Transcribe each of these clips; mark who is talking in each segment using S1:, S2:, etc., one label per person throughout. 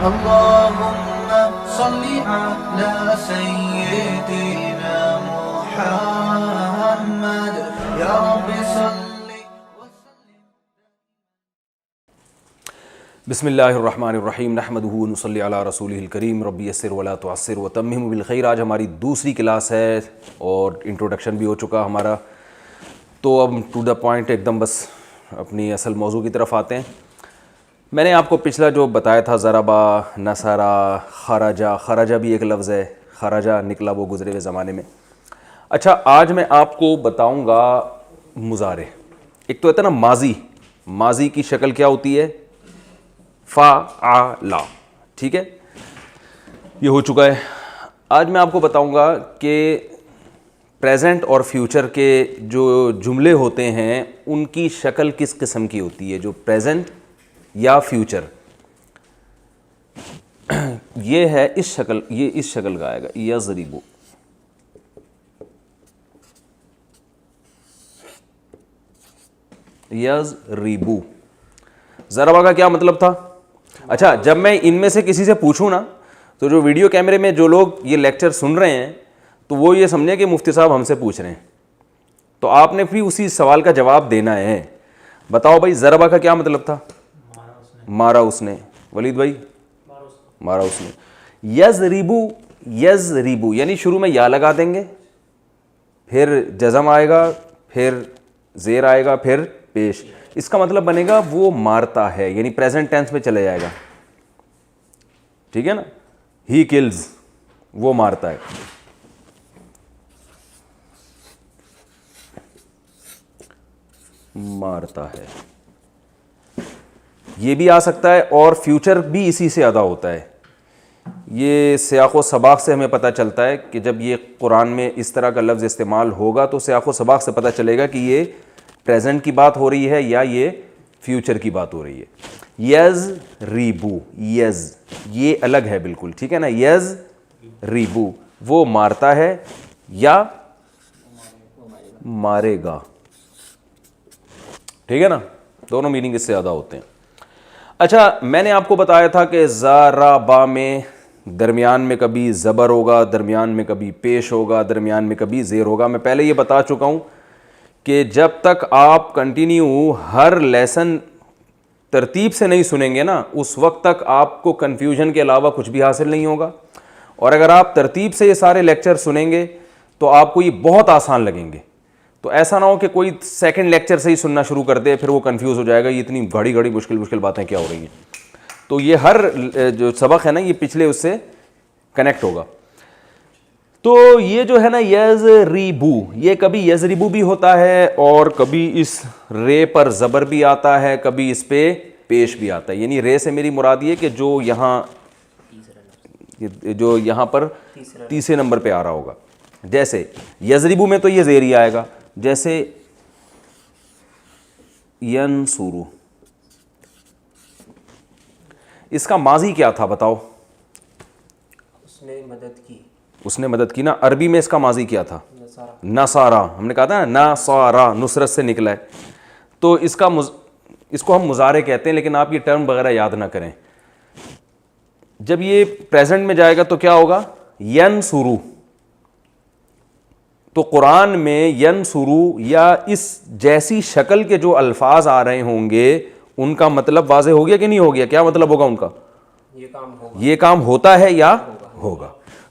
S1: اللهم صل على سيدنا محمد يا رب صل وسلم.
S2: بسم اللہ الرحمن الرحیم نحمدہ ونصلی علی رسولہ الکریم رب یسر ولا تعسر وتمم بالخیر. آج ہماری دوسری کلاس ہے اور انٹروڈکشن بھی ہو چکا ہمارا, تو اب ٹو دا پوائنٹ ایک دم بس اپنی اصل موضوع کی طرف آتے ہیں. میں نے آپ کو پچھلا جو بتایا تھا ضربا, نصرا, خرجا, خرجا بھی ایک لفظ ہے, خرجا نکلا وہ گزرے ہوئے زمانے میں. اچھا آج میں آپ کو بتاؤں گا مضارع. ایک تو ہوتا ہے نا ماضی, ماضی کی شکل کیا ہوتی ہے فعلا, ٹھیک ہے, یہ ہو چکا ہے. آج میں آپ کو بتاؤں گا کہ پریزنٹ اور فیوچر کے جو جملے ہوتے ہیں ان کی شکل کس قسم کی ہوتی ہے, جو پریزنٹ یا فیوچر. یہ ہے اس شکل, یہ اس شکل کا آئے گا یضربو. یضربو ضربہ کا کیا مطلب تھا؟ اچھا جب میں ان میں سے کسی سے پوچھوں نا, تو جو ویڈیو کیمرے میں جو لوگ یہ لیکچر سن رہے ہیں تو وہ یہ سمجھیں کہ مفتی صاحب ہم سے پوچھ رہے ہیں, تو آپ نے بھی اسی سوال کا جواب دینا ہے. بتاؤ بھائی ضربہ کا کیا مطلب تھا؟ مارا اس نے. ولید بھائی مارا اس نے. یضربو, یضربو یعنی شروع میں یا لگا دیں گے, پھر جزم آئے گا, پھر زیر آئے گا, پھر پیش. اس کا مطلب بنے گا وہ مارتا ہے, یعنی پریزنٹ ٹینس میں چلے جائے گا, ٹھیک ہے نا. ہی کلز, وہ مارتا ہے. مارتا ہے یہ بھی آ سکتا ہے, اور فیوچر بھی اسی سے ادا ہوتا ہے. یہ سیاق و سباق سے ہمیں پتہ چلتا ہے کہ جب یہ قرآن میں اس طرح کا لفظ استعمال ہوگا تو سیاق و سباق سے پتہ چلے گا کہ یہ پریزنٹ کی بات ہو رہی ہے یا یہ فیوچر کی بات ہو رہی ہے. یضربو, یز یہ الگ ہے بالکل, ٹھیک ہے نا. یضربو وہ مارتا ہے یا مارے گا, ٹھیک ہے نا. دونوں میننگ اس سے زیادہ ہوتے ہیں. اچھا میں نے آپ کو بتایا تھا کہ ضربا میں درمیان میں کبھی زبر ہوگا, درمیان میں کبھی پیش ہوگا, درمیان میں کبھی زیر ہوگا. میں پہلے یہ بتا چکا ہوں کہ جب تک آپ کنٹینیو ہر لیسن ترتیب سے نہیں سنیں گے نا, اس وقت تک آپ کو کنفیوژن کے علاوہ کچھ بھی حاصل نہیں ہوگا. اور اگر آپ ترتیب سے یہ سارے لیکچر سنیں گے تو آپ کو یہ بہت آسان لگیں گے. تو ایسا نہ ہو کہ کوئی سیکنڈ لیکچر سے ہی سننا شروع کر دے, پھر وہ کنفیوز ہو جائے گا یہ اتنی گھڑی گھڑی مشکل باتیں کیا ہو رہی ہیں. تو یہ ہر جو سبق ہے نا یہ پچھلے اس سے کنیکٹ ہوگا. تو یہ جو ہے نا یضربو, یہ کبھی یضربو بھی ہوتا ہے اور کبھی اس رے پر زبر بھی آتا ہے, کبھی اس پہ پیش بھی آتا ہے. یعنی رے سے میری مراد یہ کہ جو یہاں پر تیسرے نمبر پہ آ رہا ہوگا. جیسے یضربو میں تو یہ زیر ہی آئے گا, جیسے ینصرو, اس کا ماضی کیا تھا بتاؤ؟
S3: اس نے مدد کی.
S2: اس نے مدد کی نا. عربی میں اس کا ماضی کیا تھا؟ نصارا. ہم نے کہا تھا نا نصارا, نصرت سے نکلا ہے. تو اس کو ہم مضارع کہتے ہیں, لیکن آپ یہ ٹرم وغیرہ یاد نہ کریں. جب یہ پریزنٹ میں جائے گا تو کیا ہوگا؟ ینصرو. تو قرآن میں ینصرو یا اس جیسی شکل کے جو الفاظ آ رہے ہوں گے ان کا مطلب واضح ہو گیا کہ نہیں ہو گیا؟ کیا مطلب ہوگا ان کا؟ یہ کام ہوتا ہے یا ہوگا.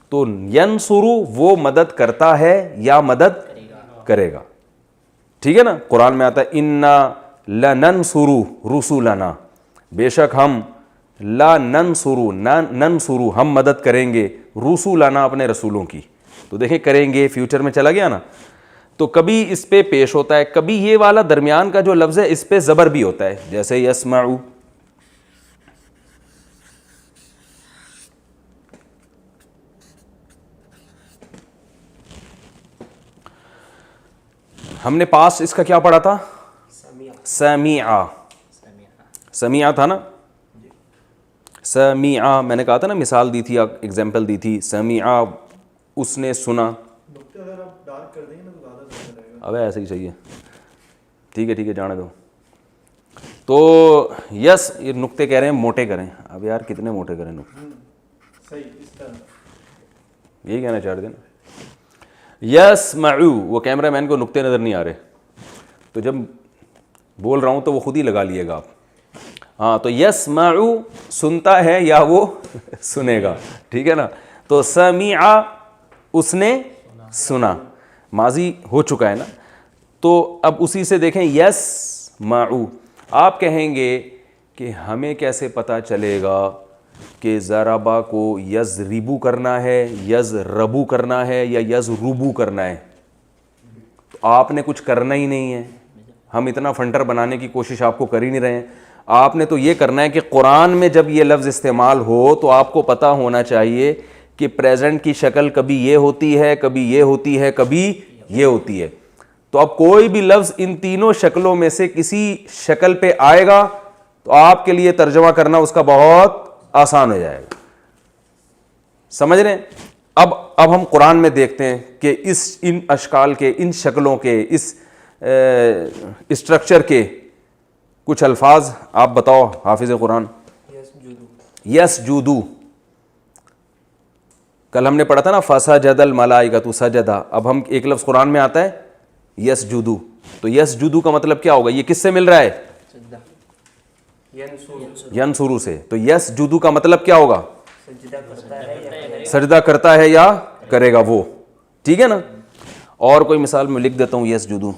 S2: تو ینصرو وہ مدد کرتا ہے یا مدد کرے گا, ٹھیک ہے نا. قرآن میں آتا ہے انا لننصر رسولنا, بے شک ہم ننصر ہم مدد کریں گے رسولنا اپنے رسولوں کی. تو دیکھیں کریں گے فیوچر میں چلا گیا نا. تو کبھی اس پہ پیش ہوتا ہے, کبھی یہ والا درمیان کا جو لفظ ہے اس پہ زبر بھی ہوتا ہے, جیسے یسمعو. ہم نے پاس اس کا کیا پڑھا تھا؟ سمیعا. سمیعا تھا نا. سمیعا میں نے کہا تھا نا, مثال دی تھی, ایگزامپل دی تھی. سمیعا اس نے سنا. اب ایسے ہی صحیح ہے, ٹھیک ہے جانے دو. تو یس یہ نقطے کہہ رہے ہیں موٹے کریں. اب یار کتنے موٹے کریں نقطے, یہی کہنا چاہ رہے تھے نا. یسمعو, وہ کیمرہ مین کو نقطے نظر نہیں آ رہے تو جب بول رہا ہوں تو وہ خود ہی لگا لیے گا آپ. ہاں تو یسمعو سنتا ہے یا وہ سنے گا, ٹھیک ہے نا. تو سمع اس نے سنا, ماضی ہو چکا ہے نا. تو اب اسی سے دیکھیں یسمعو, آپ کہیں گے کہ ہمیں کیسے پتہ چلے گا کہ ضربا کو یضربو کرنا ہے, یضربو کرنا ہے یا یضربو کرنا ہے. تو آپ نے کچھ کرنا ہی نہیں ہے, ہم اتنا فنٹر بنانے کی کوشش آپ کو کر ہی نہیں رہے ہیں. آپ نے تو یہ کرنا ہے کہ قرآن میں جب یہ لفظ استعمال ہو تو آپ کو پتہ ہونا چاہیے کہ پریزنٹ کی شکل کبھی یہ ہوتی ہے, کبھی یہ ہوتی ہے, کبھی یہ ہوتی ہے. تو اب کوئی بھی لفظ ان تینوں شکلوں میں سے کسی شکل پہ آئے گا تو آپ کے لیے ترجمہ کرنا اس کا بہت آسان ہو جائے گا. سمجھ رہے ہیں؟ اب ہم قرآن میں دیکھتے ہیں کہ ان اشکال کے, ان شکلوں کے, اس اسٹرکچر کے کچھ الفاظ آپ بتاؤ حافظ قرآن. یسجدو, کل ہم نے پڑھا تھا نا فسجد الملائکۃ سجدا. اب ہم ایک لفظ قرآن میں آتا ہے یسجدو, تو یسجدو کا مطلب کیا ہوگا؟ یہ کس سے مل رہا ہے؟ ینصرو سے. تو یسجدو کا مطلب کیا ہوگا؟ سجدہ کرتا ہے یا کرے گا وہ, ٹھیک ہے نا. اور کوئی مثال میں لکھ دیتا ہوں یسجدو.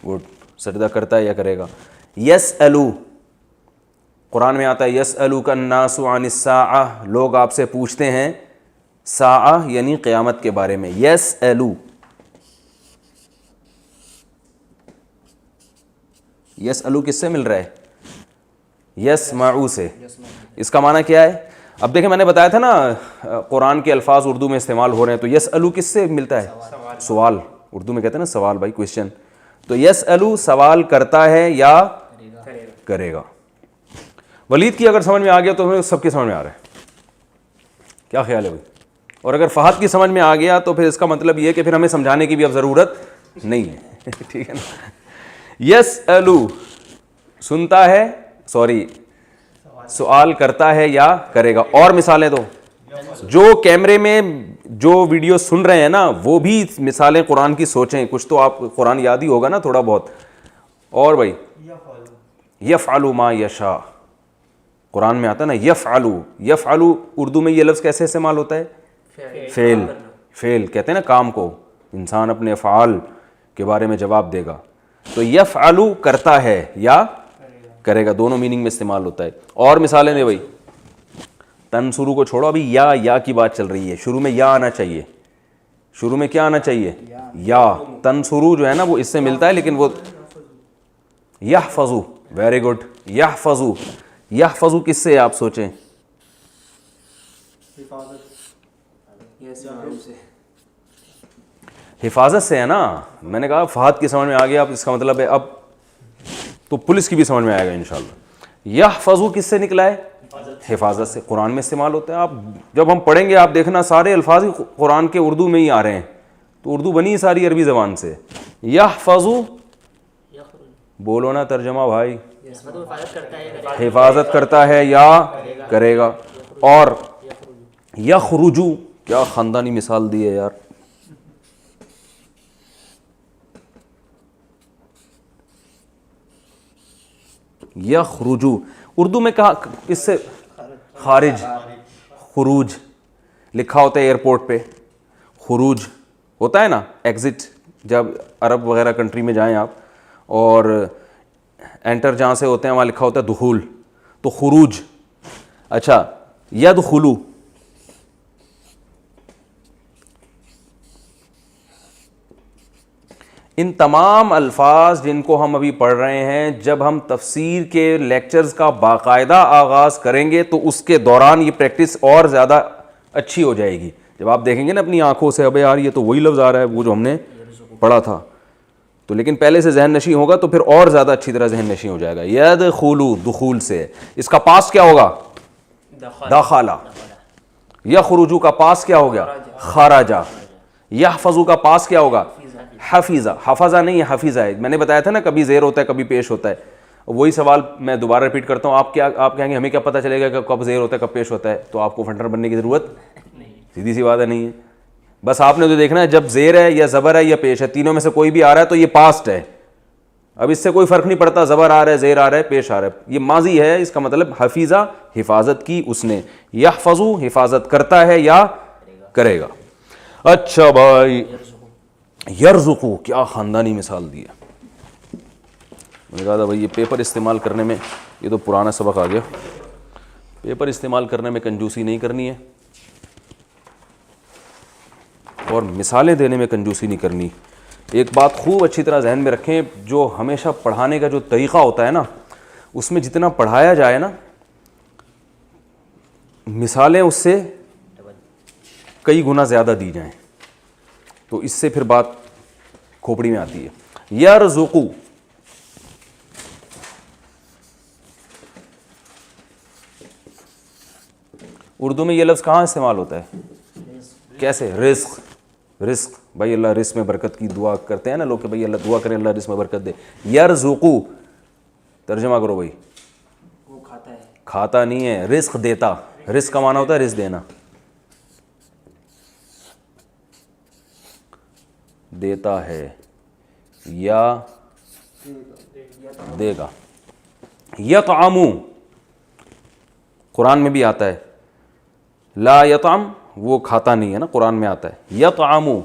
S2: گڈ, سجدہ کرتا ہے یا کرے گا. یسألو, قرآن میں آتا ہے یسألوک الناس عن الساعہ, لوگ آپ سے پوچھتے ہیں ساعہ یعنی قیامت کے بارے میں. یسألو, یسألو کس سے مل رہا ہے؟ یسمعو سے. اس کا معنی کیا ہے؟ اب دیکھیں میں نے بتایا تھا نا قرآن کے الفاظ اردو میں استعمال ہو رہے ہیں, تو یسألو کس سے ملتا ہے؟ سوال, اردو میں کہتے ہیں نا سوال بھائی, کویشچن. تو یسألو سوال کرتا ہے یا کرے گا. ولید کی اگر سمجھ میں آ گیا تو سب کی سمجھ میں آ رہا ہے, کیا خیال ہے بھائی؟ اور اگر فہد کی سمجھ میں آ گیا تو پھر اس کا مطلب یہ کہ پھر ہمیں سمجھانے کی بھی اب ضرورت نہیں ہے, ٹھیک ہے نا. یسألو سنتا ہے, سوری سوال کرتا ہے یا کرے گا. اور مثالیں دو, جو کیمرے میں جو ویڈیو سن رہے ہیں نا وہ بھی مثالیں قرآن کی سوچیں, کچھ تو آپ قرآن یاد ہی ہوگا نا تھوڑا بہت. اور بھائی یفعل ما یشاء, قرآن میں آتا ہے نا یفعلو. یفعلو اردو میں یہ لفظ کیسے استعمال ہوتا ہے؟ فعل. فعل کہتے ہیں نا کام کو, انسان اپنے افعال کے بارے میں جواب دے گا. تو یفعلو کرتا ہے یا کرے گا, دونوں میننگ میں استعمال ہوتا ہے. اور مثالیں دے بھائی. تنصرو کو چھوڑو, ابھی یا کی بات چل رہی ہے. شروع میں یا آنا چاہیے, شروع میں کیا آنا چاہیے؟ یا. تنصرو جو ہے نا وہ اس سے ملتا ہے لیکن وہ یحفظو. Very good, یحفظو. یحفظو کس سے آپ سوچیں؟ حفاظت سے ہے نا. میں نے کہا فہد کی سمجھ میں آ گیا, اب اس کا مطلب ہے اب تو پولیس کی بھی سمجھ میں آئے گا انشاءاللہ. یحفظو کس سے نکلا ہے؟ حفاظت سے. قرآن میں استعمال ہوتا ہے. آپ جب ہم پڑھیں گے آپ دیکھنا سارے الفاظ ہی قرآن کے اردو میں ہی آ رہے ہیں, تو اردو بنی ساری عربی زبان سے. یحفظو بولو نا ترجمہ بھائی. حفاظت کرتا ہے یا کرے گا. اور یخرجو, کیا خاندانی مثال دی ہے یار. یخرجو اردو میں کہا اس سے خارج, خروج لکھا ہوتا ہے ایئرپورٹ پہ, خروج ہوتا ہے نا ایگزٹ. جب عرب وغیرہ کنٹری میں جائیں آپ اور انٹر جہاں سے ہوتے ہیں وہاں لکھا ہوتا ہے دخول, تو خروج. اچھا یدخلو, ان تمام الفاظ جن کو ہم ابھی پڑھ رہے ہیں جب ہم تفسیر کے لیکچرز کا باقاعدہ آغاز کریں گے تو اس کے دوران یہ پریکٹس اور زیادہ اچھی ہو جائے گی. جب آپ دیکھیں گے نا اپنی آنکھوں سے ابے یار یہ تو وہی لفظ آ رہا ہے وہ جو ہم نے پڑھا تھا, تو لیکن پہلے سے ذہن نشیں ہوگا تو پھر اور زیادہ اچھی طرح ذہن نشیں ہو جائے گا. یدخلو دخول سے, اس کا پاس کیا ہوگا؟ دخلہ. یخرجو کا پاس کیا ہو گیا؟ خرجا. یحفظو کا پاس کیا ہوگا؟ حفیظہ، حفظہ نہیں ہے حفیظہ ہے. میں نے بتایا تھا نا کبھی زیر ہوتا ہے کبھی پیش ہوتا ہے. وہی سوال میں دوبارہ ریپیٹ کرتا ہوں. آپ کہیں گے ہمیں کیا پتہ چلے گا کہ کب زیر ہوتا ہے کب پیش ہوتا ہے؟ تو آپ کو فنٹر بننے کی ضرورت سیدھی سی بات ہے نہیں ہے. بس آپ نے تو دیکھنا ہے جب زیر ہے یا زبر ہے یا پیش ہے، تینوں میں سے کوئی بھی آ رہا ہے تو یہ پاسٹ ہے. اب اس سے کوئی فرق نہیں پڑتا زبر آ رہا ہے زیر آ رہا ہے پیش آ رہا ہے، یہ ماضی ہے. اس کا مطلب حفیظہ حفاظت کی اس نے، یحفظو حفاظت کرتا ہے یا کرے گا. اچھا بھائی، یرزقو کیا خاندانی مثال دی ہے. میں نے کہا تھا بھائی یہ پیپر استعمال کرنے میں، یہ تو پرانا سبق آ گیا، پیپر استعمال کرنے میں کنجوسی نہیں کرنی ہے اور مثالیں دینے میں کنجوسی نہیں کرنی. ایک بات خوب اچھی طرح ذہن میں رکھیں، جو ہمیشہ پڑھانے کا جو طریقہ ہوتا ہے نا، اس میں جتنا پڑھایا جائے نا، مثالیں اس سے کئی گنا زیادہ دی جائیں تو اس سے پھر بات کھوپڑی میں آتی ہے. یرزقو، اردو میں یہ لفظ کہاں استعمال ہوتا ہے؟ کیسے؟ رزق. رزق بھائی اللہ رزق میں برکت کی دعا کرتے ہیں نا لوگ کہ بھائی اللہ دعا کریں اللہ رزق میں برکت دے. یرزقو ترجمہ کرو بھائی.
S3: وہ کھاتا ہے.
S2: کھاتا نہیں ہے، رزق دیتا. رزق کا معنی ہوتا ہے رزق دینا، دیتا ہے یا دے گا. یطعمو قرآن میں بھی آتا ہے، لا یطعم وہ کھاتا نہیں ہے نا، قرآن میں آتا ہے یطعمو.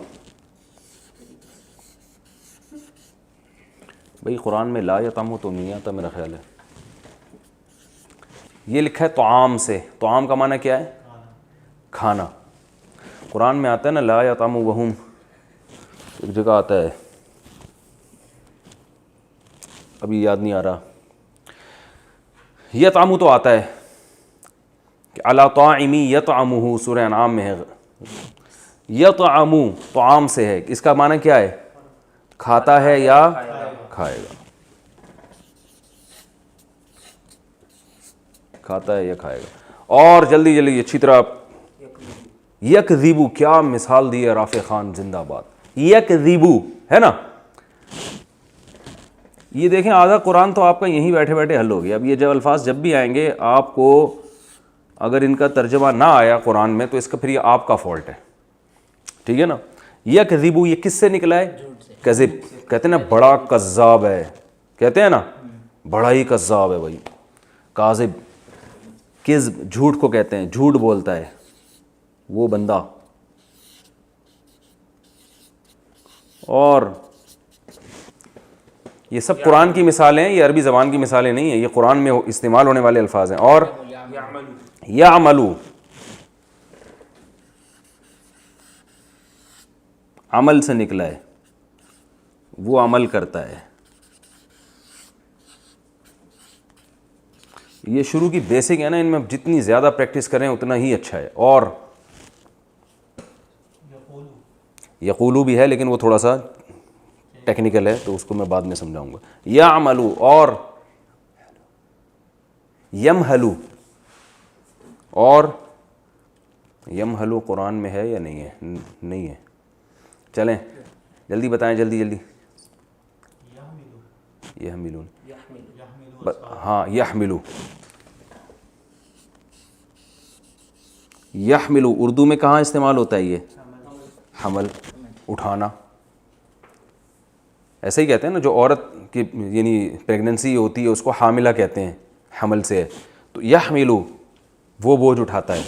S2: بھائی قرآن میں لا یطعمو تو نہیں آتا میرا خیال ہے، یہ لکھا ہے طعام سے. طعام کا معنی کیا ہے؟ کھانا. قرآن میں آتا ہے نا لا یطعمو وہم، ایک جگہ آتا ہے ابھی یاد نہیں آ رہا. یطعمو تو آتا ہے کہ علی طاعمی یطعمہ، سورہ انعام میں ہے. یطعمو طعام سے ہے، اس کا معنی کیا ہے؟ کھاتا ہے یا کھائے گا. کھاتا ہے یا کھائے گا. اور جلدی جلدی اچھی طرح یکذبو، کیا مثال دی ہے رافع خان زندہ باد. یکذبو ہے نا، یہ دیکھیں آدھا قرآن تو آپ کا یہیں بیٹھے بیٹھے حل ہو گیا. اب یہ جب الفاظ جب بھی آئیں گے آپ کو اگر ان کا ترجمہ نہ آیا قرآن میں تو اس کا پھر یہ آپ کا فالٹ ہے، ٹھیک ہے نا. یکذبو یہ کس سے نکلا ہے؟ کذب. کہتے ہیں نا بڑا کذاب ہے، کہتے ہیں نا بڑا ہی کذاب ہے بھائی. کاذب، کذب جھوٹ کو کہتے ہیں، جھوٹ بولتا ہے وہ بندہ. اور یہ سب قرآن کی مثالیں ہیں، یہ عربی زبان کی مثالیں نہیں ہیں، یہ قرآن میں استعمال ہونے والے الفاظ ہیں. اور یعملو، عمل سے نکلا ہے، وہ عمل کرتا ہے. یہ شروع کی بیسک ہے نا، ان میں جتنی زیادہ پریکٹس کریں اتنا ہی اچھا ہے. اور یقولو بھی ہے لیکن وہ تھوڑا سا ٹیکنیکل ہے تو اس کو میں بعد میں سمجھاؤں گا. یعملو اور یمہلو. اور یمہلو قرآن میں ہے یا نہیں ہے؟ نہیں ہے. چلیں جلدی بتائیں، جلدی جلدی. یحملون، ہاں یحملو. یحملو اردو میں کہاں استعمال ہوتا ہے؟ یہ حمل، اٹھانا. ایسے ہی کہتے ہیں نا جو عورت کی یعنی پریگننسی ہوتی ہے اس کو حاملہ کہتے ہیں، حمل سے ہے. تو یحملو وہ بوجھ اٹھاتا ہے.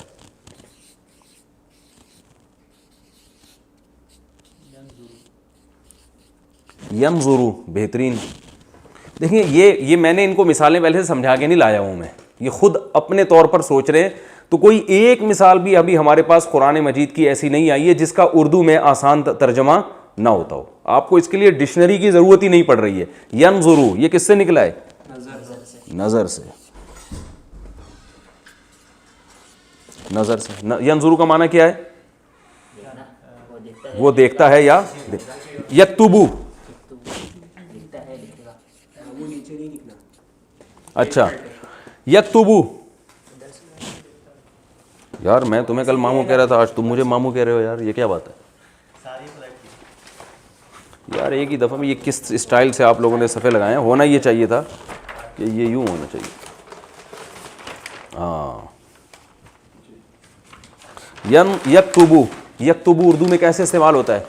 S2: ینظرو بہترین. دیکھیں یہ میں نے ان کو مثالیں پہلے سے سمجھا کے نہیں لایا ہوں میں، یہ خود اپنے طور پر سوچ رہے ہیں. تو کوئی ایک مثال بھی ابھی ہمارے پاس قرآن مجید کی ایسی نہیں آئی ہے جس کا اردو میں آسان ترجمہ نہ ہوتا ہو. آپ کو اس کے لیے ڈکشنری کی ضرورت ہی نہیں پڑ رہی ہے. ینظرو یہ کس سے نکلا ہے؟ نظر سے. نظر سے. ینظرو کا معنی کیا ہے؟ وہ دیکھتا ہے یا یکتبو. اچھا یکتبو. یار میں تمہیں کل ماموں کہہ رہا تھا، آج تم مجھے ماموں کہہ رہے ہو یار، یہ کیا بات ہے؟ یار ایک ہی دفعہ میں یہ کس اسٹائل سے آپ لوگوں نے صفحے لگائے ہیں. ہونا یہ چاہیے تھا کہ یہ یوں ہونا چاہیے. ہاں. یکتبو, یکتبو اردو میں کیسے استعمال ہوتا ہے؟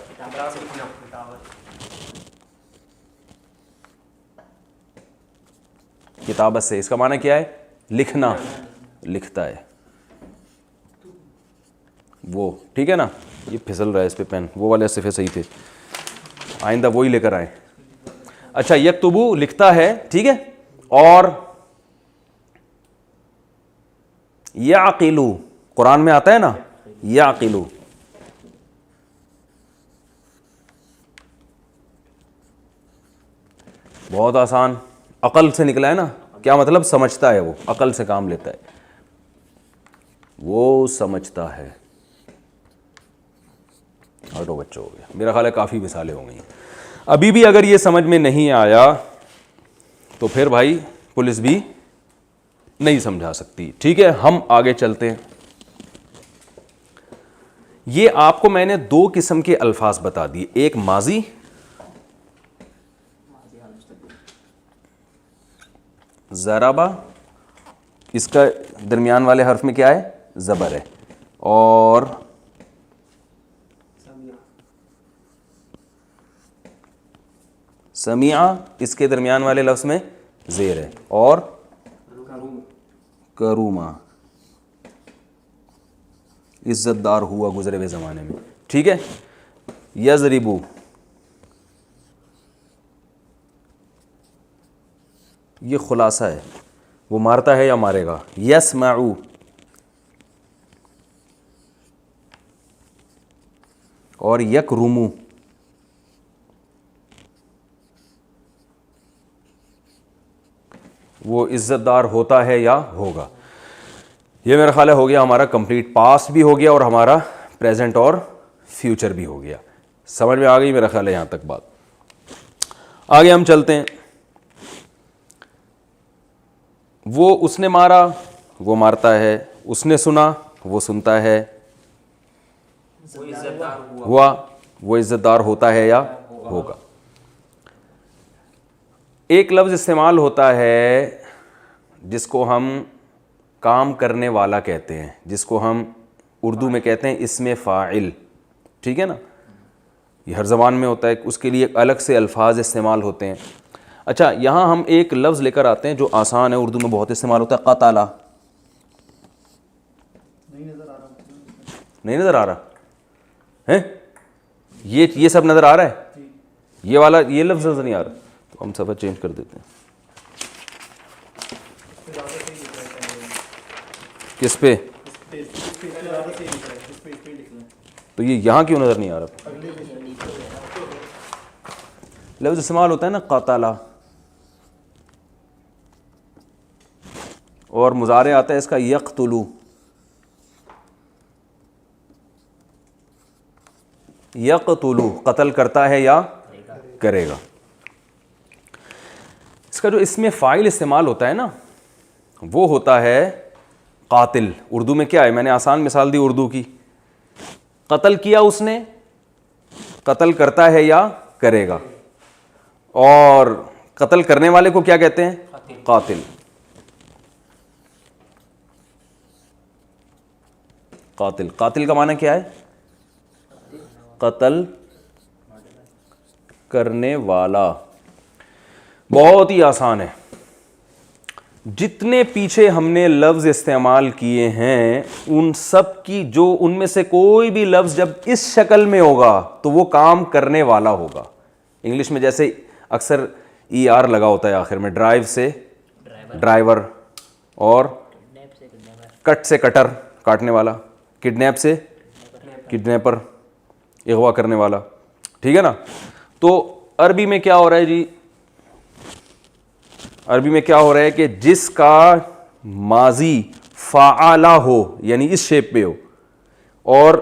S2: کتابت سے. اس کا معنی کیا ہے؟ لکھنا, لکھتا ہے وہ. ٹھیک ہے نا, یہ پھسل رہا ہے اس پہ پین, وہ والے صفحے صحیح تھے, آئندہ وہی لے کر آئیں. اچھا, یکتبو لکھتا ہے, ٹھیک ہے. اور یعقلو قرآن میں آتا ہے نا, یعقلو, بہت آسان, عقل سے نکلا ہے نا. کیا مطلب؟ سمجھتا ہے, وہ عقل سے کام لیتا ہے, وہ سمجھتا ہے. ہٹو بچوں, ہو گیا میرا خیال ہے, کافی مثالیں ہو گئی ہیں. ابھی بھی اگر یہ سمجھ میں نہیں آیا تو پھر بھائی پولیس بھی نہیں سمجھا سکتی. ٹھیک ہے, ہم آگے چلتے ہیں. یہ آپ کو میں نے دو قسم کے الفاظ بتا دیے, ایک ماضی, ضربا, اس کا درمیان والے حرف میں کیا ہے؟ زبر ہے. اور سمیع, اس کے درمیان والے لفظ میں زیر ہے. اور کروما, عزت دار ہوا گزرے ہوئے زمانے میں. ٹھیک ہے. یضربو, یہ خلاصہ ہے, وہ مارتا ہے یا مارے گا. یسمعو, اور یکرمو, وہ عزت دار ہوتا ہے یا ہوگا. یہ میرا خیال ہے ہو گیا ہمارا کمپلیٹ. پاسٹ بھی ہو گیا اور ہمارا پریزنٹ اور فیوچر بھی ہو گیا. سمجھ میں آ گئی میرا خیال ہے یہاں تک بات. آگے ہم چلتے ہیں. وہ اس نے مارا, وہ مارتا ہے. اس نے سنا, وہ سنتا ہے.
S3: وہ عزت دار
S2: ہوا, وہ عزت دار ہوتا ہے یا ہوگا. ایک لفظ استعمال ہوتا ہے جس کو ہم کام کرنے والا کہتے ہیں, جس کو ہم اردو میں کہتے ہیں اسم فاعل. ٹھیک ہے نا, یہ ہر زبان میں ہوتا ہے, اس کے لیے الگ سے الفاظ استعمال ہوتے ہیں. اچھا, یہاں ہم ایک لفظ لے کر آتے ہیں جو آسان ہے, اردو میں بہت استعمال ہوتا ہے, قتل. نہیں نظر آ رہا ہے؟ یہ سب نظر آ رہا ہے, یہ والا یہ لفظ نظر نہیں آ رہا, تو ہم صفحہ چینج کر دیتے ہیں. کس پہ؟ تو یہ یہاں کیوں نظر نہیں آ رہا؟ لفظ استعمال ہوتا ہے نا قتل, اور مضارع آتا ہے اس کا یقتلو. یقتلو, قتل کرتا ہے یا کرے گا. اس کا جو اسم فاعل استعمال ہوتا ہے نا, وہ ہوتا ہے قاتل. اردو میں کیا ہے؟ میں نے آسان مثال دی اردو کی. قتل کیا اس نے, قتل کرتا ہے یا کرے گا. اور قتل کرنے والے کو کیا کہتے ہیں؟ قاتل. قاتل, قاتل کا معنی کیا ہے؟ قتل کرنے والا. بہت ہی آسان ہے. جتنے پیچھے ہم نے لفظ استعمال کیے ہیں ان سب کی, جو ان میں سے کوئی بھی لفظ جب اس شکل میں ہوگا تو وہ کام کرنے والا ہوگا. انگلش میں جیسے اکثر ای آر لگا ہوتا ہے آخر میں, ڈرائیو سے ڈرائیور, اور کٹ سے کٹر, کاٹنے والا, کڈنیپ سے کڈنیپر, اغوا کرنے والا. ٹھیک ہے نا. تو عربی میں کیا ہو رہا ہے جی؟ عربی میں کیا ہو رہا ہے کہ جس کا ماضی فعلہ ہو, یعنی اس شیپ پہ ہو, اور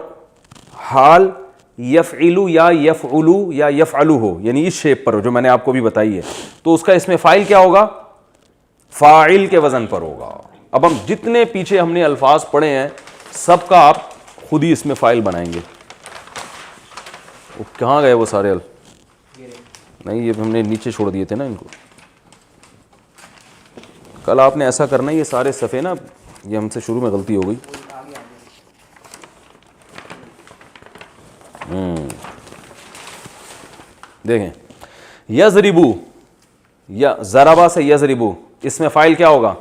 S2: حال یفعلو یا یفعلو یا یفعلو ہو, یعنی اس شیپ پر ہو جو میں نے آپ کو بھی بتائی ہے, تو اس کا اسم فاعل کیا ہوگا؟ فاعل کے وزن پر ہوگا. اب ہم جتنے پیچھے ہم نے الفاظ پڑھے ہیں سب کا آپ خود ہی اسم فاعل بنائیں گے. وہ کہاں گئے وہ سارے نہیں یہ ہم نے نیچے چھوڑ دیے تھے نا ان کو. کل آپ نے ایسا کرنا ہے، یہ سارے صفحے نا یہ ہم سے شروع میں غلطی ہو گئی. دیکھیں یضربو، یا ضربا سے یضربو، اس میں فاعل کیا ہوگا؟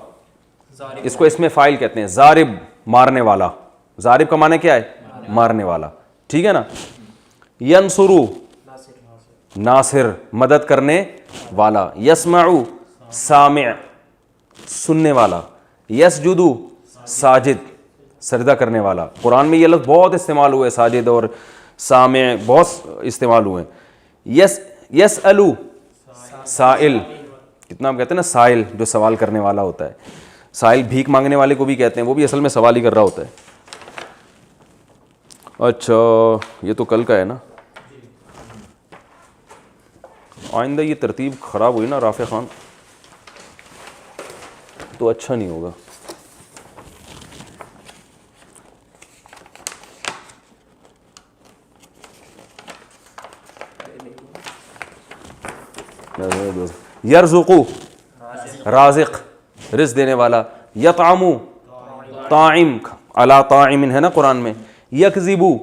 S2: اس کو اس میں فاعل کہتے ہیں. ضارب مارنے والا، ضارب کا معنی کیا ہے؟ مارنے والا، ٹھیک ہے نا. ینصرو ناصر مدد کرنے والا. یسمعو سامع سننے والا. یسجدو ساجد سجدہ کرنے والا. قرآن میں یہ لفظ بہت استعمال ہوئے، ساجد اور سامع بہت استعمال ہوئے. یسألو سائل، کتنا ہم کہتے ہیں نا سائل، جو سوال کرنے والا ہوتا ہے. سائل بھیک مانگنے والے کو بھی کہتے ہیں، وہ بھی اصل میں سوال ہی کر رہا ہوتا ہے. اچھا یہ تو کل کا ہے نا. آئندہ یہ ترتیب خراب ہوئی نا رافع خان تو اچھا نہیں ہوگا. یرزقو رازق رزق دینے والا. یطعمو طاعم علی طاعم ہے نا قرآن میں. یکذبو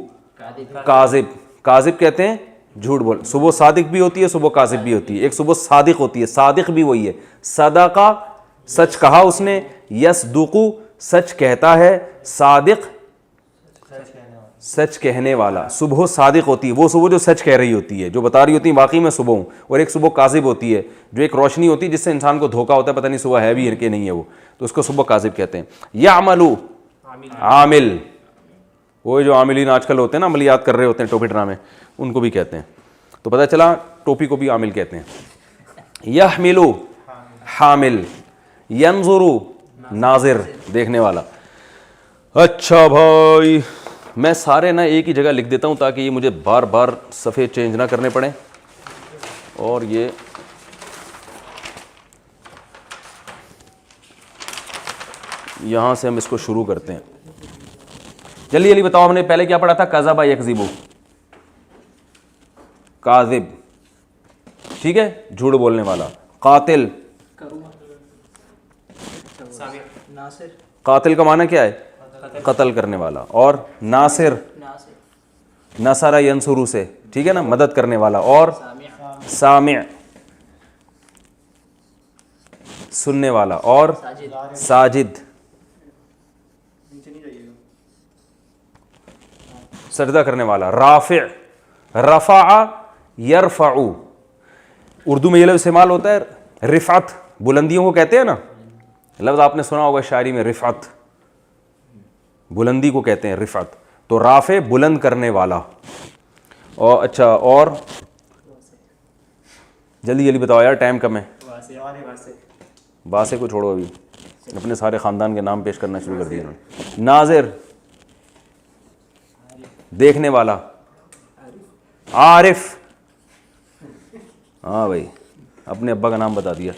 S2: کاذب، کاذب کہتے ہیں جھوٹ بول. صبح صادق بھی ہوتی ہے، صبح کاذب بھی ہوتی ہے. ایک صبح صادق ہوتی ہے، صادق بھی وہی ہے. صدقہ سچ کہا اس نے. یصدقو سچ کہتا ہے. صادق سچ کہنے والا. صبح صادق ہوتی ہے وہ صبح جو سچ کہہ رہی ہوتی ہے، جو بتا رہی ہوتی ہے واقعی میں صبح ہوں. اور ایک صبح کاذب ہوتی ہے جو ایک روشنی ہوتی ہے جس سے انسان کو دھوکا ہوتا ہے، پتہ نہیں صبح ہے بھی کہ نہیں ہے وہ، تو اس کو صبح کاذب کہتے ہیں. یعملو عامل، وہ جو عاملین آج کل ہوتے ہیں نا عملیات کر رہے ہوتے ہیں ٹوپی ڈرامے، ان کو بھی کہتے ہیں. تو پتہ چلا ٹوپی کو بھی عامل کہتے ہیں. یحملو حامل. ینظرو ناظر دیکھنے والا. اچھا بھائی میں سارے نا ایک ہی جگہ لکھ دیتا ہوں تاکہ یہ مجھے بار بار صفحے چینج نہ کرنے پڑیں. اور یہ یہاں سے ہم اس کو شروع کرتے ہیں. جلدی جلدی بتاؤ، ہم نے پہلے کیا پڑھا تھا؟ کذب یکذب، کاذب ٹھیک ہے جھوٹ بولنے والا. قاتل، قاتل کا معنی کیا ہے؟ قتل کرنے والا. اور ناصر، نصر ینصرو سے ٹھیک ہے نا مدد کرنے والا. اور سامع سننے والا. اور ساجد سجدہ کرنے والا. رافع رفع یرفع، اردو میں یہ لفظ استعمال ہوتا ہے رفعت، بلندیوں کو کہتے ہیں نا. لفظ آپ نے سنا ہوگا شاعری میں، رفعت بلندی کو کہتے ہیں رفعت. تو رافع بلند کرنے والا. اور اچھا اور جلدی جلدی بتاؤ یار ٹائم کم ہے. باسے کو چھوڑو، ابھی اپنے سارے خاندان کے نام پیش کرنا شروع کر دیے انہوں نے. ناظر دیکھنے والا. عارف، ہاں بھائی اپنے ابا کا نام بتا دیا.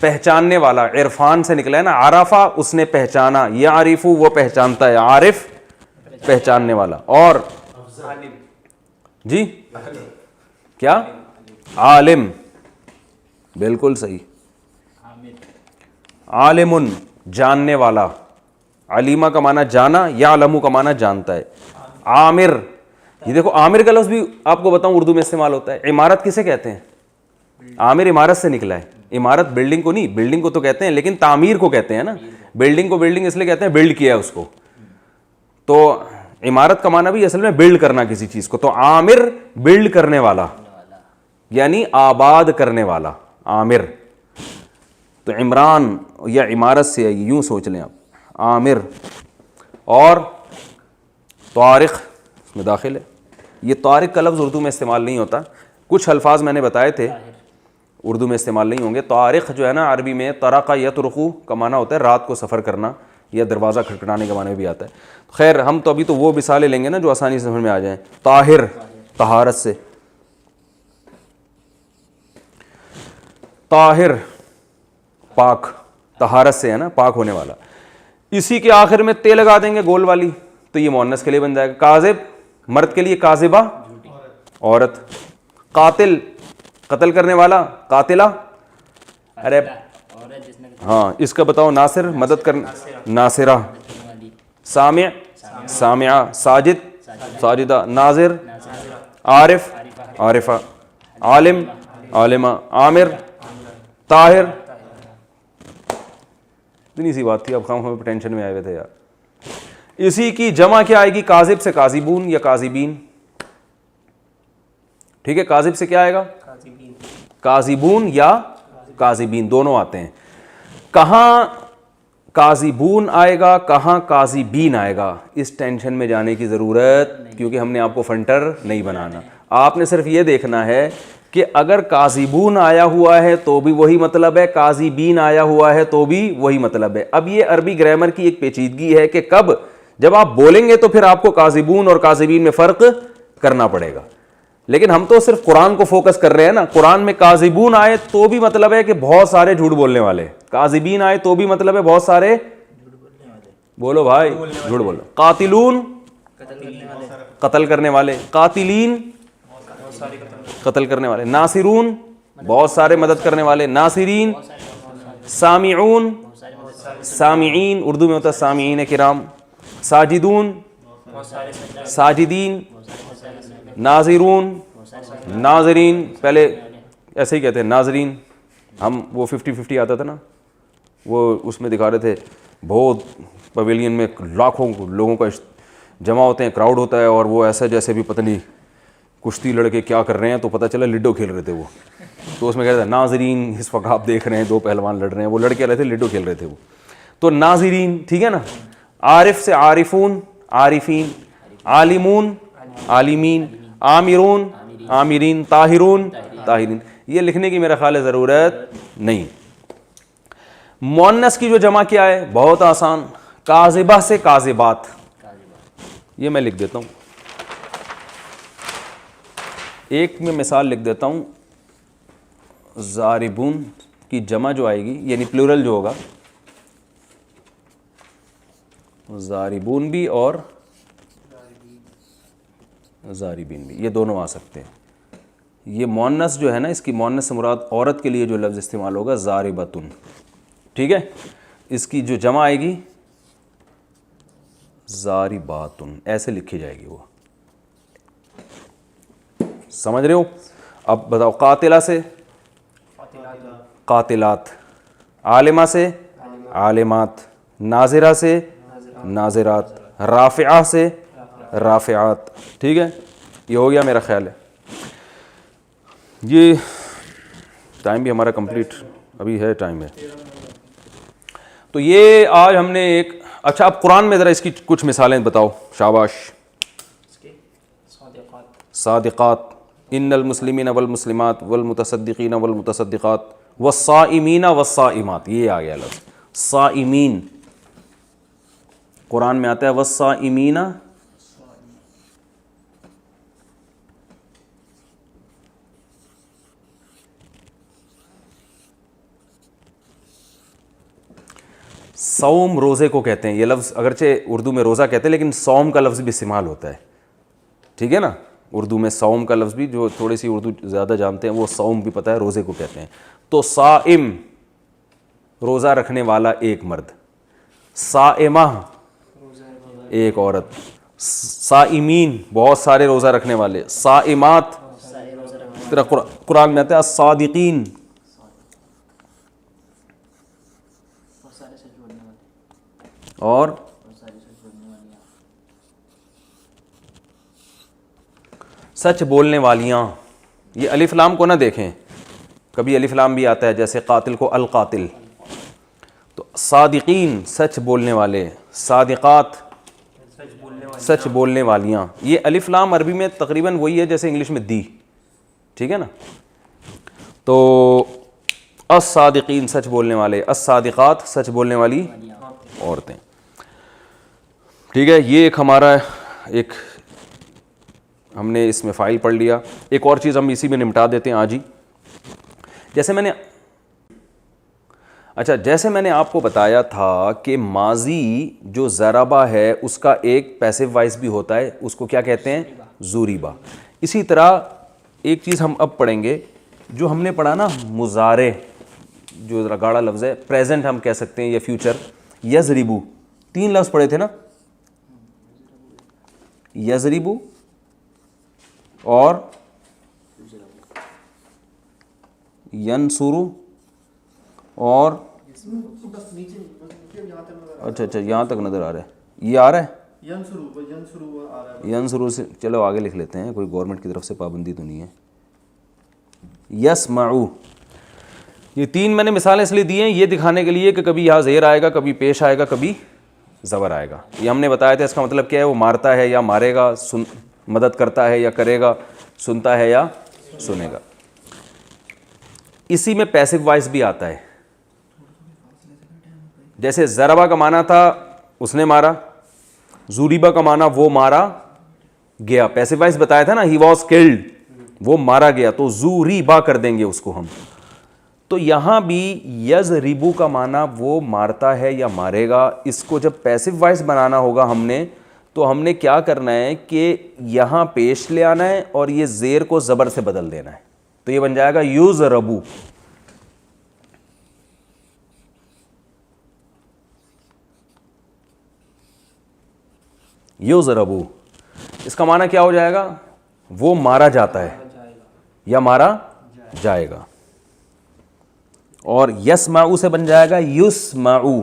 S2: پہچاننے والا، عرفان سے نکلا ہے نا. عرفہ اس نے پہچانا. یعرف وہ پہچانتا ہے. عارف پہچاننے والا. اور جی کیا؟ عالم، بالکل صحیح. عالم جاننے والا. علیمہ کا معنی جانا، یعلم کا معنی جانتا ہے. عامر، یہ دیکھو عامر کا لفظ بھی آپ کو بتاؤں اردو میں استعمال ہوتا ہے. عمارت کسے کہتے ہیں؟ عامر عمارت سے نکلا ہے. عمارت بلڈنگ کو نہیں، بلڈنگ کو تو کہتے ہیں لیکن تعمیر کو کہتے ہیں نا. بلڈنگ کو بلڈنگ اس لیے کہتے ہیں بلڈ کیا ہے اس کو. تو عمارت کا معنی بھی اصل میں بلڈ کرنا کسی چیز کو. تو عامر بلڈ کرنے والا یعنی آباد کرنے والا. عامر تو عمران یا عمارت سے یوں سوچ لیں آپ. عامر. اور طارق اس میں داخل ہے. یہ طارق کا لفظ اردو میں استعمال نہیں ہوتا. کچھ الفاظ میں نے بتائے تھے اردو میں استعمال نہیں ہوں گے. طارق جو ہے نا عربی میں طرق یطرق کا معنی ہوتا ہے رات کو سفر کرنا یا دروازہ کھٹکھٹانے کے معنی بھی آتا ہے. خیر ہم تو ابھی تو وہ مثالیں لیں گے نا جو آسانی سے سمجھ میں آ جائیں. طاہر طہارت سے. طاہر پاک، طہارت سے ہے نا پاک ہونے والا. اسی کے آخر میں تے لگا دیں گے گول والی تو یہ مؤنث کے لیے بن جائے گا. کاذب مرد کے لیے، کاذبہ عورت. قاتل قتل کرنے والا, قاتلہ, ارے
S3: عورت جس نے
S2: ہاں اس کا بتاؤ, ناصر مدد کرنا, ناصرہ, سامع سامعہ, ساجد ساجدہ, ناظر عارف عارفہ, عالم عالمہ, عامر طاہر. اتنی سی بات تھی, اب ہم ٹینشن میں آئے ہوئے تھے یار. اسی کی جمع کیا آئے گی؟ کاذب سے کاذبون یا کاذبین. ٹھیک ہے, کاذب سے کیا آئے گا؟ کاذبون یا کاذبین, دونوں آتے ہیں. کہاں کاذبون آئے گا, کہاں کاذبین آئے گا, اس ٹینشن میں جانے کی ضرورت, کیونکہ ہم نے آپ کو فنٹر نہیں بنانا. آپ نے صرف یہ دیکھنا ہے کہ اگر کاذبون آیا ہوا ہے تو بھی وہی مطلب ہے, کاذبین آیا ہوا ہے تو بھی وہی مطلب ہے. اب یہ عربی گرامر کی ایک پیچیدگی ہے کہ کب جب آپ بولیں گے تو پھر آپ کو کاذبون اور کاذبین میں فرق کرنا پڑے گا. لیکن ہم تو صرف قرآن کو فوکس کر رہے ہیں نا. قرآن میں کاذبون آئے تو بھی مطلب ہے کہ بہت سارے جھوٹ بولنے والے, کاذبین آئے تو بھی مطلب ہے بہت سارے, بولو بھائی جھوٹ بولو. قاتلون قتل کرنے والے, قاتلین قتل کرنے والے, ناصرون بہت سارے مدد کرنے والے, ناصرین, سامعون سامعین, اردو میں ہوتا ہے سامعین کرام, ساجدون ساجدین, ناظرون ناظرین, پہلے ایسے ہی کہتے ہیں ناظرین. ہم وہ 50-50 آتا تھا نا, وہ اس میں دکھا رہے تھے بہت پویلین میں لاکھوں لوگوں کا جمع ہوتے ہیں, کراؤڈ ہوتا ہے, اور وہ ایسا جیسے بھی پتہ نہیں کشتی لڑکے کیا کر رہے ہیں, تو پتہ چلا لڈو کھیل رہے تھے وہ. تو اس میں کہتے ہیں ناظرین, اس وقت آپ دیکھ رہے ہیں دو پہلوان لڑ رہے ہیں, وہ لڑکے رہے تھے لڈو کھیل رہے تھے وہ. تو ناظرین, ٹھیک ہے نا. عارف سے عارفون عارفین, عالمون عالمین, عامرون عامرین, طاہرون طاہرین. یہ لکھنے کی میرا خیال ہے ضرورت نہیں. مؤنث کی جو جمع کیا ہے بہت آسان, کاذبہ سے کاذبات. یہ میں لکھ دیتا ہوں, ایک میں مثال لکھ دیتا ہوں. ضاربون کی جمع جو آئے گی, یعنی پلورل جو ہوگا, ضاربون بھی اور ضاربین بھی, یہ دونوں آ سکتے ہیں. یہ مؤنث جو ہے نا, اس کی مؤنث سے مراد عورت کے لیے جو لفظ استعمال ہوگا ضاربتن, ٹھیک ہے. اس کی جو جمع آئے گی ضارباتن, ایسے لکھی جائے گی. وہ سمجھ رہے ہو؟ اب بتاؤ, قاتلہ سے قاتلات, عالمہ سے عالمات, ناظرہ سے ناظرات, رافعہ سے رافعات. ٹھیک ہے, یہ ہو گیا میرا خیال ہے. یہ ٹائم بھی ہمارا کمپلیٹ ابھی ہے, ٹائم ہے. تو یہ آج ہم نے ایک, اچھا اب قرآن میں ذرا اس کی کچھ مثالیں بتاؤ. شاباش. صادقات, ان المسلمین والمسلمات والمتصدقین والمتصدقات والصائمین والصائمات, یہ آ گیا لفظ صائمین. قرآن میں آتا ہے والصائمین, صوم روزے کو کہتے ہیں. یہ لفظ اگرچہ اردو میں روزہ کہتے ہیں لیکن صوم کا لفظ بھی استعمال ہوتا ہے, ٹھیک ہے نا. اردو میں صوم کا لفظ بھی, جو تھوڑی سی اردو زیادہ جانتے ہیں وہ صوم بھی پتہ ہے, روزے کو کہتے ہیں. تو صائم روزہ رکھنے والا ایک مرد, صائمہ ایک عورت, صائمین بہت سارے روزہ رکھنے والے, صائمات, قرآن میں آتا ہے الصادقین, اور سچ بولنے والیاں. یہ الف لام کو نہ دیکھیں, کبھی الف لام بھی آتا ہے, جیسے قاتل کو القاتل. تو صادقین سچ بولنے والے, صادقات سچ بولنے والیاں. یہ الف لام عربی میں تقریباً وہی ہے جیسے انگلش میں دی, ٹھیک ہے نا. تو الصادقین سچ بولنے والے, الصادقات سچ بولنے والی عورتیں. ٹھیک ہے, یہ ایک ہمارا ایک ہم نے اس میں فائل پڑھ لیا. ایک اور چیز ہم اسی میں نمٹا دیتے ہیں آج ہی. جیسے میں نے آپ کو بتایا تھا کہ ماضی جو ضربہ ہے اس کا ایک پیسو وائس بھی ہوتا ہے, اس کو کیا کہتے ہیں؟ ضریبہ. اسی طرح ایک چیز ہم اب پڑھیں گے جو ہم نے پڑھا نا مضارع، جو ذرا گاڑا لفظ ہے، پریزنٹ ہم کہہ سکتے ہیں یا فیوچر، یضربو، 3 لفظ پڑھے تھے نا، یضربو اور ینصرو اور اچھا یہاں تک نظر آ رہا ہے، یہ آ رہا ہے ینصرو سے، چلو آگے لکھ لیتے ہیں، کوئی گورنمنٹ کی طرف سے پابندی تو نہیں ہے. یسمعو، یہ 3 میں نے مثالیں اس لیے دی ہیں یہ دکھانے کے لیے کہ کبھی یہاں زیر آئے گا، کبھی پیش آئے گا، کبھی زبر آئے گا. یہ ہم نے بتایا تھا اس کا مطلب کیا ہے، وہ مارتا ہے یا مارے گا، مدد کرتا ہے یا کرے گا، سنتا ہے یا سنے گا. اسی میں پیسو وائس بھی آتا ہے، جیسے ضربہ کا معنی تھا اس نے مارا، زوریبا کا معنی وہ مارا گیا، پیسو وائس بتایا تھا نا، ہی واز کلڈ، وہ مارا گیا، تو زوریبا کر دیں گے اس کو ہم. تو یہاں بھی یضربو کا معنی وہ مارتا ہے یا مارے گا. اس کو جب پیسو وائس بنانا ہوگا ہم نے، تو ہم نے کیا کرنا ہے کہ یہاں پیش لے آنا ہے اور یہ زیر کو زبر سے بدل دینا ہے، تو یہ بن جائے گا یضربو. یضربو اس کا معنی کیا ہو جائے گا، وہ مارا جاتا ہے یا مارا جائے گا. اور یسمعو سے بن جائے گا یسمعو.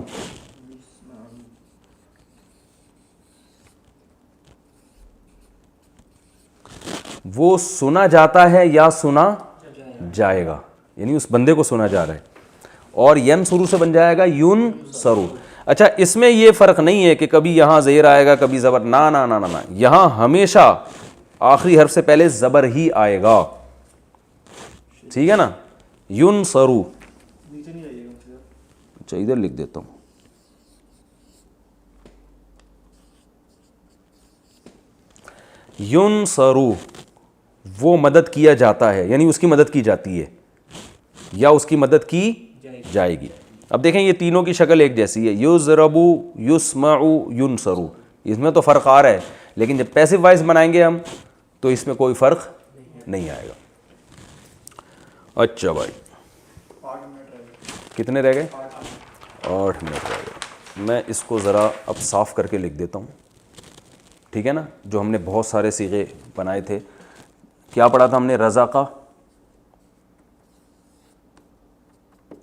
S2: وہ سنا جاتا ہے یا سنا جائے گا، یعنی اس بندے کو سنا جا رہا ہے. اور ینصرو سے بن جائے گا ینصرو. اچھا اس میں یہ فرق نہیں ہے کہ کبھی یہاں زیر آئے گا کبھی زبر، نا نا نا نا، یہاں ہمیشہ آخری حرف سے پہلے زبر ہی آئے گا، ٹھیک ہے نا. ینصرو، اچھا ادھر لکھ دیتا ہوں، ینصرو وہ مدد کیا جاتا ہے، یعنی اس کی مدد کی جاتی ہے یا اس کی مدد کی جائے گی. اب دیکھیں یہ تینوں کی شکل ایک جیسی ہے، یضربو، یسمعو، ینصرو. اس میں تو فرق آ رہا ہے، لیکن جب پیسو وائس بنائیں گے ہم تو اس میں کوئی فرق نہیں آئے گا. اچھا بھائی کتنے رہ گئے؟ 8 منٹ رہ گئے. میں اس کو ذرا اب صاف کر کے لکھ دیتا ہوں، ٹھیک ہے نا. جو ہم نے بہت سارے صیغے بنائے تھے، کیا پڑھا تھا ہم نے؟ رزقہ،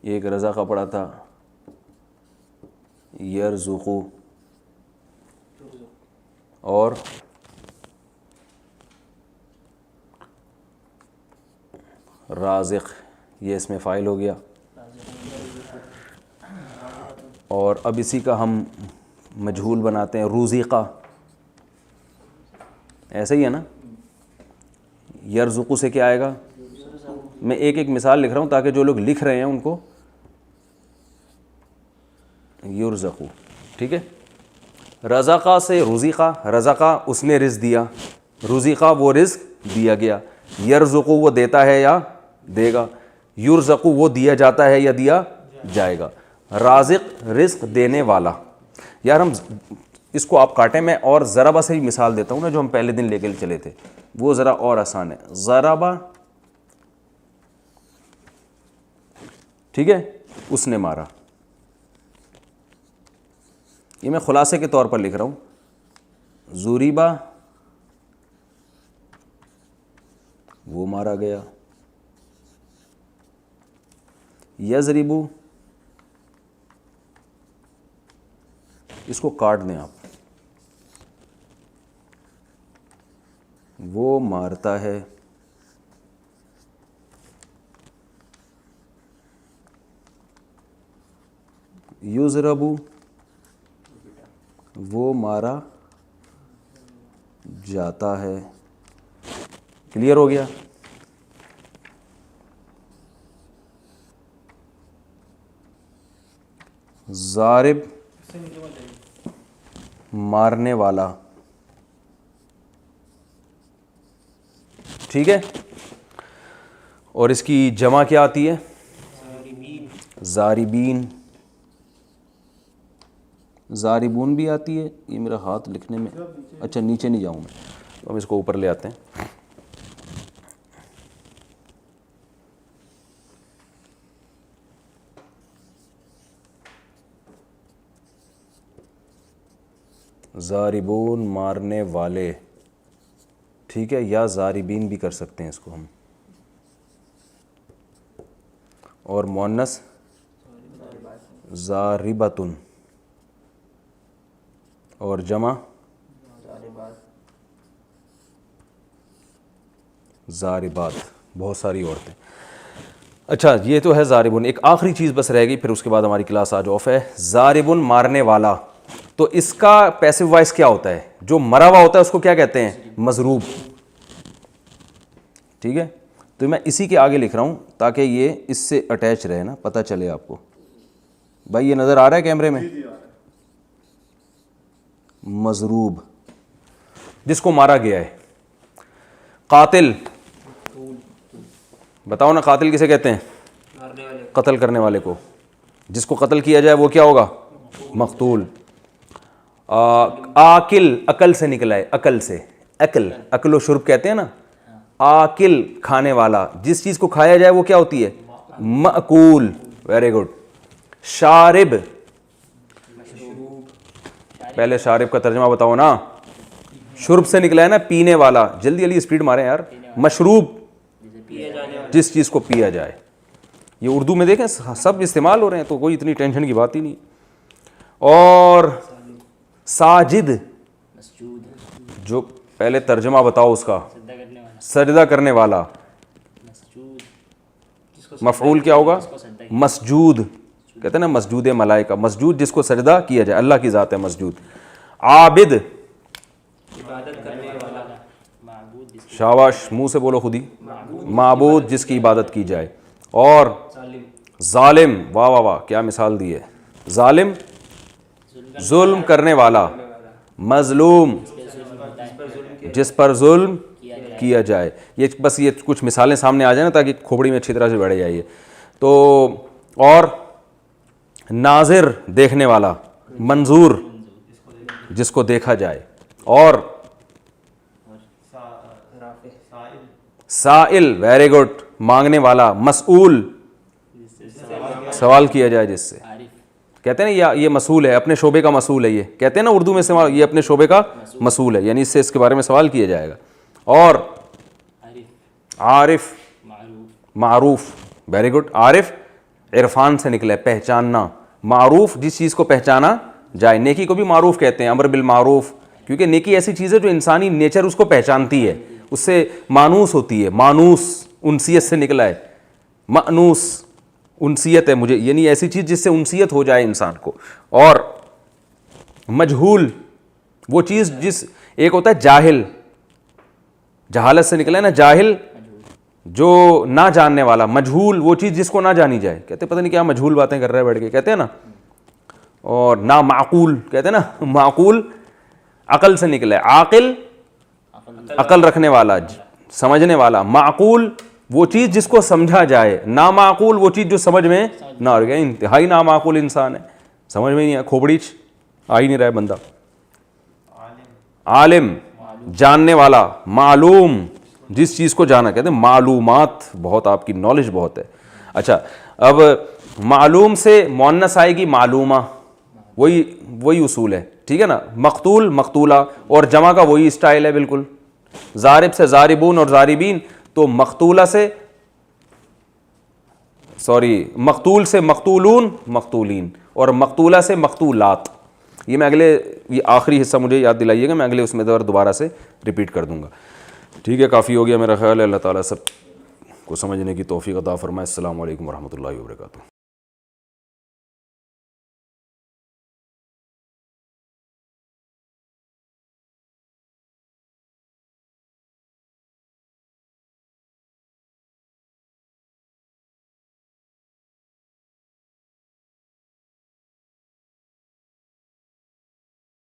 S2: ایک رزقہ پڑھا تھا، یرزقو، اور رازق، یہ اس میں فاعل ہو گیا. اور اب اسی کا ہم مجہول بناتے ہیں، روزقہ، ایسا ہی ہے نا. یرزقو سے کیا آئے گا؟ میں ایک ایک مثال لکھ رہا ہوں تاکہ جو لوگ لکھ رہے ہیں ان کو یرزقو، ٹھیک ہے. رزقہ سے رزقہ، رزقہ اس نے رزق دیا، رزقہ وہ رزق دیا گیا. یرزقو وہ دیتا ہے یا دے گا، یرزقو وہ دیا جاتا ہے یا دیا جائے گا. رازق رزق دینے والا. یار ہم اس کو آپ کاٹیں، میں اور ضربہ سے ہی مثال دیتا ہوں نا، جو ہم پہلے دن لے کے چلے تھے، وہ ذرا اور آسان ہے. ضربہ، ٹھیک ہے، اس نے مارا. یہ میں خلاصے کے طور پر لکھ رہا ہوں. زوریبا وہ مارا گیا. یضربو، اس کو کاٹ دیں آپ، وہ مارتا ہے. یضربو وہ مارا جاتا ہے. کلیئر ہو گیا؟ ضارب مارنے والا، ٹھیک ہے. اور اس کی جمع کیا آتی ہے؟ ضاربین. ضاربون بھی آتی ہے. یہ میرا ہاتھ لکھنے میں، اچھا نیچے نہیں جاؤں میں، ہم اس کو اوپر لے آتے ہیں. ضاربون مارنے والے، ٹھیک ہے، یا ضاربین بھی کر سکتے ہیں اس کو ہم. اور مؤنث ضاربتن، اور جمع ضاربات، بہت ساری عورتیں. اچھا یہ تو ہے ضاربن. ایک آخری چیز بس رہ گئی، پھر اس کے بعد ہماری کلاس آج آف ہے. ضاربن مارنے والا، تو اس کا پیسو وائس کیا ہوتا ہے؟ جو مرا ہوا ہوتا ہے اس کو کیا کہتے ہیں؟ مضروب. ٹھیک ہے، تو میں اسی کے آگے لکھ رہا ہوں تاکہ یہ اس سے اٹیچ رہے نا، پتہ چلے آپ کو. بھائی یہ نظر آ رہا ہے کیمرے میں؟ مضروب جس کو مارا گیا ہے. قاتل، بتاؤ نا قاتل کسے کہتے ہیں؟
S3: مارنے والے
S2: قتل کرنے والے کو. جس کو قتل کیا جائے وہ کیا ہوگا؟ مقتول. آکل، عقل سے نکلا ہے، عقل سے، عقل، عقل و شرب کہتے ہیں نا. آکل کھانے والا، جس چیز کو کھایا جائے وہ کیا ہوتی ہے؟ مأکول. Very good. شارب، پہلے شارب کا ترجمہ بتاؤ نا. شرب سے نکلا ہے نا، پینے والا. جلدی جلدی اسپیڈ ماریں یار. مشروب، جس چیز کو پیا جائے. یہ اردو میں دیکھیں سب استعمال ہو رہے ہیں تو کوئی اتنی ٹینشن کی بات ہی نہیں. اور ساجد،
S3: مسجود،
S2: جو پہلے ترجمہ بتاؤ اس کا.
S3: سجدہ کرنے والا،
S2: سجدہ کرنے والا.
S3: مسجود، جس کو
S2: مفعول کیا ہوگا؟
S3: سجدہ
S2: مسجود. کہتے ہیں نا مسجود ملائکہ، مسجود جس کو سجدہ کیا جائے، اللہ کی ذات ہے مسجود. عابد،
S3: عبادت کرنے والا، معبود جس
S2: شاباش، منہ سے بولو خود ہی. معبود جس کی عبادت کی جائے. اور
S3: ظالم،
S2: ظالم، واہ واہ واہ کیا مثال دی ہے. ظالم ظلم کرنے والا. مظلوم جس پر ظلم کیا جائے. یہ بس یہ کچھ مثالیں سامنے آ جائیں نا تاکہ کھوپڑی میں اچھی طرح سے بیٹھ جائے یہ. تو اور ناظر دیکھنے والا. منظور جس کو دیکھا جائے. اور سائل، ویری گڈ، مانگنے والا. مسئول سوال کیا جائے جس سے. کہتے ہیں نا یہ مسئول ہے، اپنے شعبے کا مسئول ہے. یہ کہتے ہیں نا اردو میں استعمال، یہ اپنے شعبے کا مسئول ہے، یعنی اس سے اس کے بارے میں سوال کیا جائے گا. اور عارف، معروف، ویری گڈ. عارف عرفان سے نکلا ہے، پہچاننا. معروف جس چیز کو پہچانا جائے. نیکی کو بھی معروف کہتے ہیں، امر بالمعروف، کیونکہ نیکی ایسی چیز ہے جو انسانی نیچر اس کو پہچانتی ہے، اس سے مانوس ہوتی ہے. مانوس انسیت سے نکلا ہے. مانوس انسیت ہے مجھے، یعنی ایسی چیز جس سے انسیت ہو جائے انسان کو. اور مجہول وہ چیز جس، ایک ہوتا ہے جاہل، جہالت سے نکلا ہے نا جاہل، جو نہ جاننے والا. مجہول وہ چیز جس کو نہ جانی جائے. کہتے ہیں پتہ نہیں کیا مجہول باتیں کر رہے ہیں بیٹھ کے، کہتے ہیں نا. اور نا معقول، کہتے ہیں نا معقول عقل سے نکلا ہے. عاقل عقل رکھنے والا، سمجھنے والا. معقول وہ چیز جس کو سمجھا جائے. نامعقول وہ چیز جو سمجھ میں نہ آ گیا. انتہائی نامعقول انسان ہے، سمجھ میں نہیں آیا، کھوپڑی آ ہی نہیں رہا ہے بندہ. عالم جاننے والا. معلوم جس چیز کو جانا. کہتے ہیں معلومات، بہت آپ کی نالج بہت ہے. اچھا اب معلوم سے مؤنث آئے گی معلومہ، وہی اصول ہے، ٹھیک ہے نا. مقتول مقتولہ، اور جمع کا وہی اسٹائل ہے بالکل. ضارب سے ضاربون اور ضاربین، تو مقتولہ سے مقتول سے مقتولون مقتولین، اور مقتولہ سے مقتولات. یہ میں یہ آخری حصہ مجھے یاد دلائیے گا، میں اگلے اس میں دوبارہ سے ریپیٹ کر دوں گا. ٹھیک ہے، کافی ہو گیا میرا خیال ہے. اللہ تعالیٰ سب کو سمجھنے کی توفیق عطا فرمائے. السلام علیکم ورحمۃ اللہ وبرکاتہ.